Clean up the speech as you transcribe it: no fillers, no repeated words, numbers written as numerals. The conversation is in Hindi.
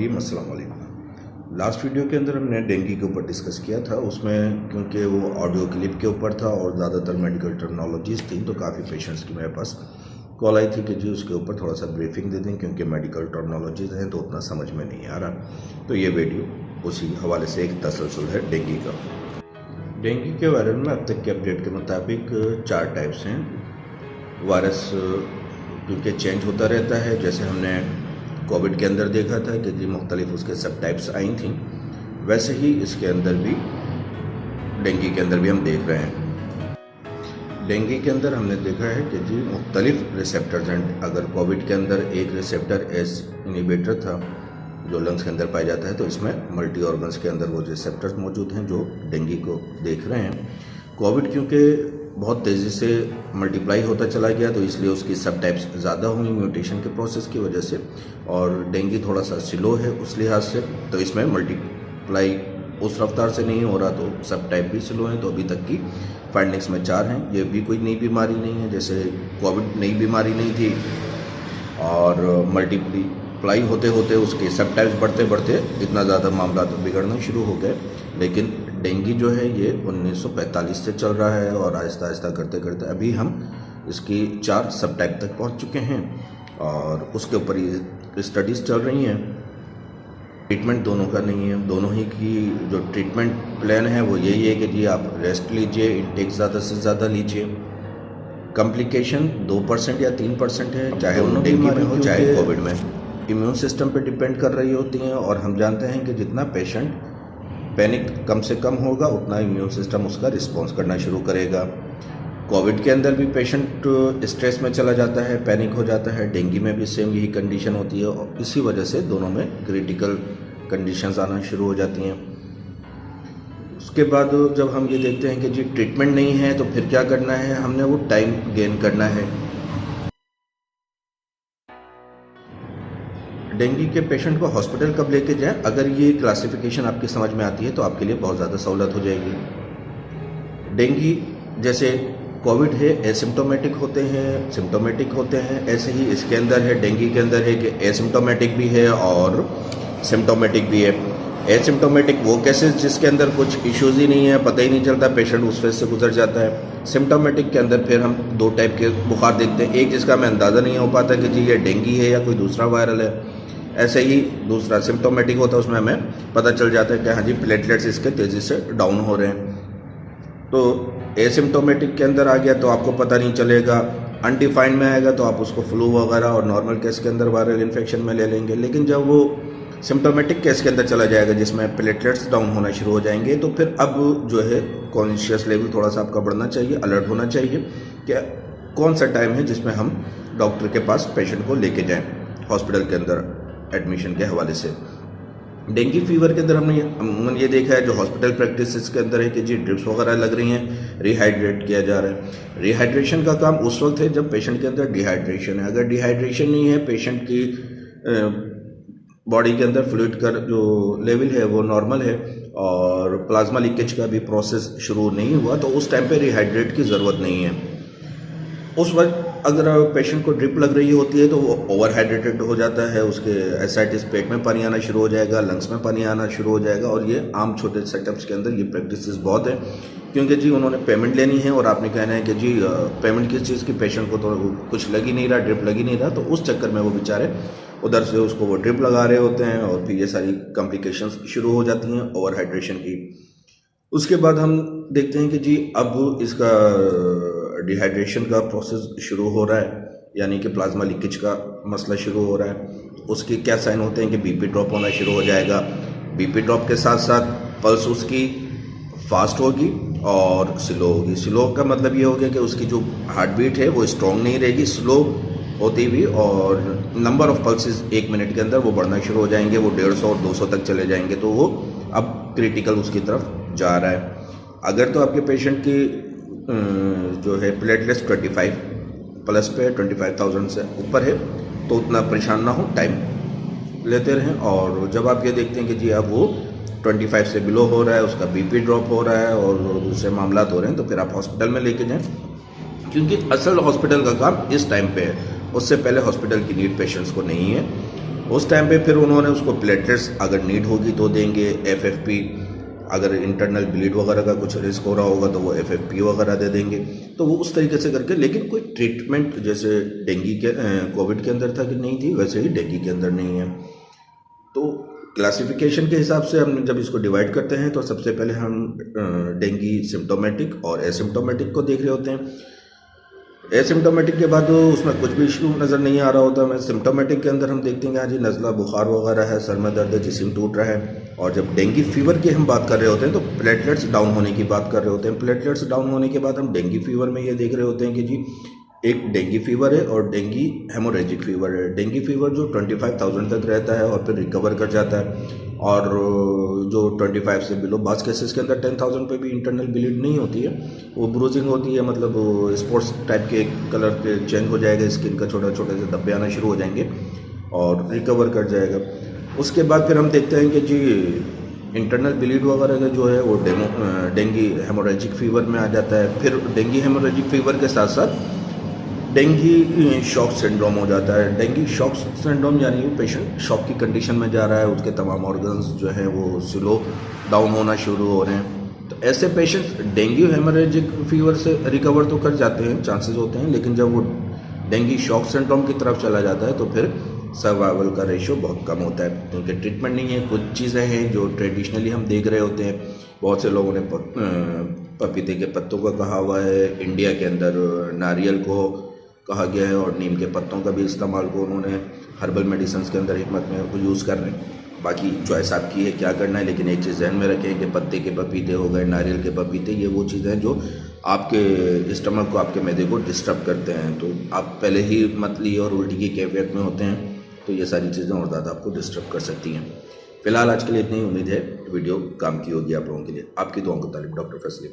रहीम, अस्सलाम वालेकुम। लास्ट वीडियो के अंदर हमने डेंगू के ऊपर डिस्कस किया था। उसमें क्योंकि वो ऑडियो क्लिप के ऊपर था और ज़्यादातर मेडिकल टर्मिनोलॉजीज थी, तो काफ़ी पेशेंट्स की मेरे पास कॉल आई थी कि जी उसके ऊपर थोड़ा सा ब्रीफिंग दे दें, क्योंकि मेडिकल टर्मिनोलॉजीज हैं तो उतना समझ में नहीं आ रहा। तो ये वीडियो उसी हवाले से एक तसलसल है डेंगू का। डेंगू के बारे में अब तक के अपडेट के मुताबिक 4 टाइप्स हैं। वायरस क्योंकि चेंज होता रहता है, जैसे हमने कोविड के अंदर देखा था कि जी मुख्तलिफ उसके सब टाइप्स आई थी, वैसे ही इसके अंदर भी डेंगू के अंदर भी हम देख रहे हैं। डेंगू के अंदर हमने देखा है कि जी मुख्तलिफ रिसेप्टर्स हैं। अगर कोविड के अंदर एक रिसेप्टर एस इनिबिटर था जो लंग्स के अंदर पाया जाता है, तो इसमें मल्टी ऑर्गन्स के अंदर वो रिसेप्टर्स मौजूद हैं जो डेंगू को देख रहे हैं। कोविड क्योंकि बहुत तेज़ी से मल्टीप्लाई होता चला गया, तो इसलिए उसकी सब टाइप्स ज़्यादा हुई म्यूटेशन के प्रोसेस की वजह से, और डेंगू थोड़ा सा स्लो है उस लिहाज से, तो इसमें मल्टीप्लाई उस रफ्तार से नहीं हो रहा, तो सब टाइप भी स्लो हैं। तो अभी तक की फाइंडिंग्स में 4 हैं। ये भी कोई नई बीमारी नहीं है, जैसे कोविड नई बीमारी नहीं थी और मल्टीप्लाई होते होते उसके सब टाइप्स बढ़ते बढ़ते इतना ज़्यादा मामला तो बिगड़ना शुरू हो गए। लेकिन डेंगू जो है ये 1945 से चल रहा है और आहिस्ता आहिस्ता करते करते अभी हम इसकी 4 सब टाइप तक पहुंच चुके हैं और उसके ऊपर ये स्टडीज़ चल रही हैं। ट्रीटमेंट दोनों का नहीं है, दोनों ही की जो ट्रीटमेंट प्लान है वो यही है कि जी आप रेस्ट लीजिए, इंटेक ज़्यादा से ज़्यादा लीजिए। कॉम्प्लिकेशन 2% या 3% है, चाहे वो डेंगू में हो चाहे कोविड में। इम्यून सिस्टम पे डिपेंड कर रही होती हैं और हम जानते हैं कि जितना पेशेंट पैनिक कम से कम होगा उतना इम्यून सिस्टम उसका रिस्पॉन्स करना शुरू करेगा। कोविड के अंदर भी पेशेंट स्ट्रेस में चला जाता है, पैनिक हो जाता है। डेंगू में भी सेम यही कंडीशन होती है और इसी वजह से दोनों में क्रिटिकल कंडीशंस आना शुरू हो जाती हैं। उसके बाद जब हम ये देखते हैं कि जी ट्रीटमेंट नहीं है, तो फिर क्या करना है, हमने वो टाइम गेन करना है। डेंगू के पेशेंट को हॉस्पिटल कब लेके जाएं, अगर ये क्लासिफिकेशन आपकी समझ में आती है तो आपके लिए बहुत ज़्यादा सहूलत हो जाएगी। डेंगू जैसे कोविड है, एसिम्टोमेटिक होते हैं, सिम्टोमेटिक होते हैं, ऐसे ही इसके अंदर है, डेंगू के अंदर है कि एसिम्टोमेटिक भी है और सिम्टोमेटिक भी है। एसिम्टोमेटिक वो केसेस जिसके अंदर कुछ इश्यूज़ ही नहीं है, पता ही नहीं चलता, पेशेंट उस फेज से गुजर जाता है। सिम्टोमेटिक के अंदर फिर हम 2 टाइप के बुखार देखते हैं, एक जिसका हमें अंदाज़ा नहीं हो पाता कि जी ये डेंगू है या कोई दूसरा वायरल है। ऐसे ही दूसरा सिम्टोमेटिक होता है, उसमें हमें पता चल जाता है कि हाँ जी प्लेटलेट्स इसके तेज़ी से डाउन हो रहे हैं। तो एसिम्टोमेटिक के अंदर आ गया तो आपको पता नहीं चलेगा, अनडिफाइंड में आएगा तो आप उसको फ्लू वगैरह और नॉर्मल केस के अंदर वायरल इन्फेक्शन में ले लेंगे। लेकिन जब वो सिम्टोमेटिक केस के अंदर चला जाएगा जिसमें प्लेटलेट्स डाउन होना शुरू हो जाएंगे, तो फिर अब जो है कॉन्शियस लेवल थोड़ा सा आपका बढ़ना चाहिए, अलर्ट होना चाहिए कि कौन सा टाइम है जिसमें हम डॉक्टर के पास पेशेंट को लेके जाएँ हॉस्पिटल के अंदर एडमिशन के हवाले से। डेंगू फीवर के अंदर हमने अमूमन ये देखा है जो हॉस्पिटल प्रैक्टिस के अंदर है कि जी ड्रिप्स वगैरह लग रही हैं, रिहाइड्रेट किया जा रहा है। रिहाइड्रेशन का काम उस वक्त है जब पेशेंट के अंदर डिहाइड्रेशन है। अगर डिहाइड्रेशन नहीं है, पेशेंट की बॉडी के अंदर फ्लूइड का जो लेवल है वो नॉर्मल है और प्लाज्मा लीकेज का भी प्रोसेस शुरू नहीं हुआ, तो उस टाइम पे रिहाइड्रेट की ज़रूरत नहीं है। उस वक्त अगर पेशेंट को ड्रिप लग रही होती है तो वो ओवर हाइड्रेटेड हो जाता है, उसके एसाइटिस, पेट में पानी आना शुरू हो जाएगा, लंग्स में पानी आना शुरू हो जाएगा। और ये आम छोटे सेटअप्स के अंदर ये प्रैक्टिस बहुत है, क्योंकि जी उन्होंने पेमेंट लेनी है और आपने कहना है कि जी पेमेंट किस चीज़ की, पेशेंट को तो कुछ लग ही नहीं रहा, ड्रिप लग ही नहीं रहा, तो उस चक्कर में वो बेचारे उधर से उसको वो ड्रिप लगा रहे होते हैं और फिर ये सारी कॉम्प्लिकेशंस शुरू हो जाती हैं ओवर हाइड्रेशन की। उसके बाद हम देखते हैं कि जी अब इसका डिहाइड्रेशन का प्रोसेस शुरू हो रहा है, यानी कि प्लाज्मा लीकेज का मसला शुरू हो रहा है। उसके क्या साइन होते हैं कि बीपी ड्रॉप होना शुरू हो जाएगा। बीपी ड्रॉप के साथ साथ पल्स उसकी फास्ट होगी और स्लो होगी। स्लो का मतलब ये हो गया कि उसकी जो हार्ट बीट है वो स्ट्रॉन्ग नहीं रहेगी, स्लो होती हुई, और नंबर ऑफ पल्सेस 1 मिनट के अंदर वो बढ़ना शुरू हो जाएंगे, वो 150 और 200 तक चले जाएंगे, तो वो अब क्रिटिकल उसकी तरफ जा रहा है। अगर तो आपके पेशेंट की जो है प्लेटलेट्स 25 प्लस पे 25,000 से ऊपर है तो उतना परेशान ना हो, टाइम लेते रहें। और जब आप ये देखते हैं कि जी अब वो 25 से बिलो हो रहा है, उसका बीपी ड्रॉप हो रहा है और दूसरे मामला हो रहे हैं, तो फिर आप हॉस्पिटल में लेके जाएं, क्योंकि असल हॉस्पिटल का काम इस टाइम पे है। उससे पहले हॉस्पिटल की नीड पेशेंट्स को नहीं है। उस टाइम पे फिर उन्होंने उसको प्लेटलेट्स अगर नीड होगी तो देंगे, एफएफपी, अगर इंटरनल ब्लीड वगैरह का कुछ रिस्क हो रहा होगा तो वो एफएफपी वगैरह दे देंगे। तो वो उस तरीके से करके, लेकिन कोई ट्रीटमेंट जैसे डेंगू के कोविड के अंदर था कि नहीं थी, वैसे ही डेंगू के अंदर नहीं है। तो क्लासिफिकेशन के हिसाब से हम जब इसको डिवाइड करते हैं तो सबसे पहले हम डेंगू सिम्टोमेटिक और एसिम्टोमेटिक को देख रहे होते हैं। एसिम्टोमेटिक के बाद उसमें कुछ भी इशू नज़र नहीं आ रहा होता। मैं सिम्टोमेटिक के अंदर हम देखते हैं कि हाँ जी नज़ला, बुखार वगैरह है, सर में दर्द है, जिस्म टूट रहा है। और जब डेंगू फीवर की हम बात कर रहे होते हैं तो प्लेटलेट्स डाउन होने की बात कर रहे होते हैं। प्लेटलेट्स डाउन होने के बाद हम डेंगू फीवर में ये देख रहे होते हैं कि जी एक डेंगू फीवर है और डेंगू हेमोरेजिक फीवर है। डेंगू फीवर जो 25,000 तक रहता है और फिर रिकवर कर जाता है, और जो 25 से बिलो, बास केसेस के अंदर 10,000 पे भी इंटरनल ब्लीड नहीं होती है, वो ब्रूजिंग होती है, मतलब स्पॉट्स टाइप के कलर के चेंज हो जाएगा, स्किन का छोटे छोटे से धब्बे आना शुरू हो जाएंगे और रिकवर कर जाएगा। उसके बाद फिर हम देखते हैं कि जी इंटरनल ब्लीड वगैरह जो है वो डेंगू हेमोरेजिक फीवर में आ जाता है। फिर डेंगू हेमोरेजिक फीवर के साथ साथ डेंगू शॉक सिंड्रोम हो जाता है। डेंगू शॉक सिंड्रोम यानी पेशेंट शॉक की कंडीशन में जा रहा है, उसके तमाम ऑर्गन्स जो है वो स्लो डाउन होना शुरू हो रहे हैं। तो ऐसे पेशेंट्स डेंगू हेमोरेजिक फीवर से रिकवर तो कर जाते हैं, चांसेस होते हैं, लेकिन जब वो डेंगू शॉक सिंड्रोम की तरफ चला जाता है तो फिर सर्वाइवल का रेशियो बहुत कम होता है, क्योंकि ट्रीटमेंट नहीं है। कुछ चीज़ें हैं जो ट्रेडिशनली हम देख रहे होते हैं, बहुत से लोगों ने पपीते के पत्तों का कहा हुआ है, इंडिया के अंदर नारियल को कहा गया है और नीम के पत्तों का भी इस्तेमाल को उन्होंने हर्बल मेडिसिन के अंदर हिकमत में को यूज़ कर रहे हैं। बाकी चॉइस आपकी है क्या करना है, लेकिन एक चीज़ ध्यान में रखें कि पत्ते के पपीते हो गए, नारियल के पपीते, ये वो चीज़ें हैं जो आपके स्टमक को, आपके मैदे को डिस्टर्ब करते हैं। तो आप पहले ही मत लिए और उल्टी की कैफियत में होते हैं तो ये सारी चीज़ें और ज़्यादा आपको डिस्टर्ब कर सकती हैं। फिलहाल आज के लिए इतनी उम्मीद है वीडियो काम की होगी आप लोगों के लिए। आपकी दुआओं को तारीफ, डॉक्टर फैसली।